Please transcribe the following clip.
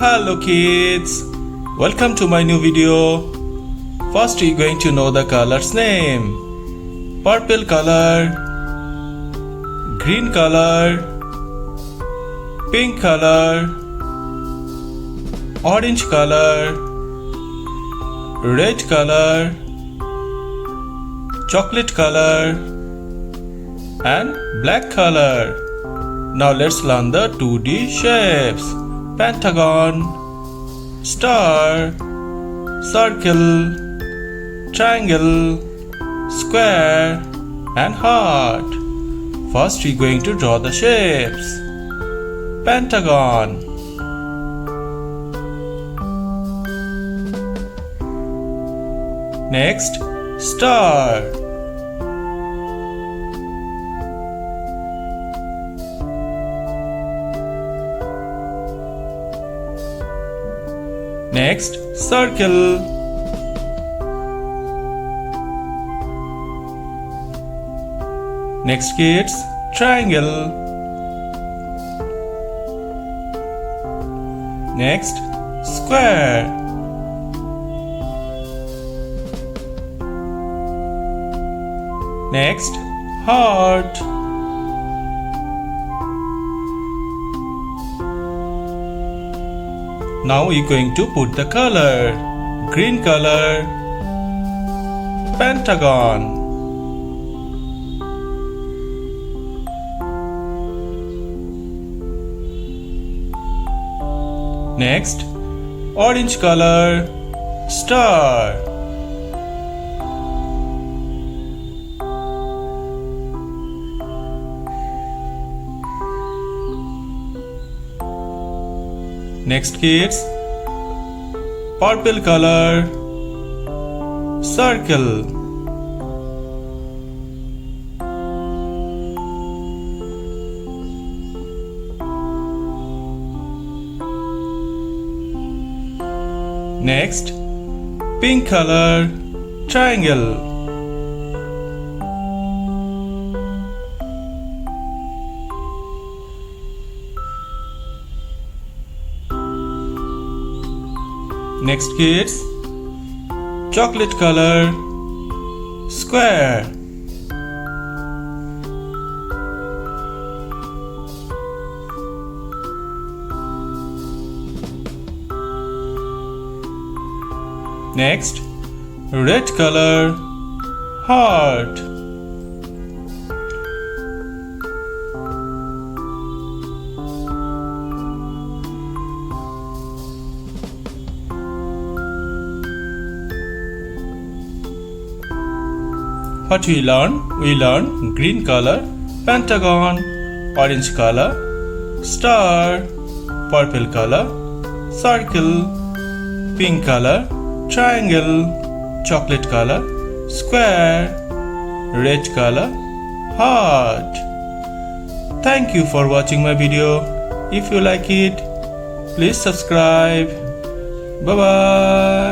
Hello kids, welcome to my new video. First we are going to know the colors name. Purple color, green color, pink color, orange color, red color, chocolate color and black color. Now let's learn the 2D shapes. Pentagon, star, circle, triangle, square and heart. First we are going to draw the shapes. Pentagon, next star, next circle, next kids triangle, next square, next heart, now we're going to put the color. Green color, pentagon, next orange color, star, next kids purple color, circle, next pink color, triangle, next kids chocolate color, square, next red color, heart, what we learn? We learn green color, pentagon, orange color, star, purple color, circle, pink color, triangle, chocolate color, square, red color, heart. Thank you for watching my video. If you like it, please subscribe. Bye bye.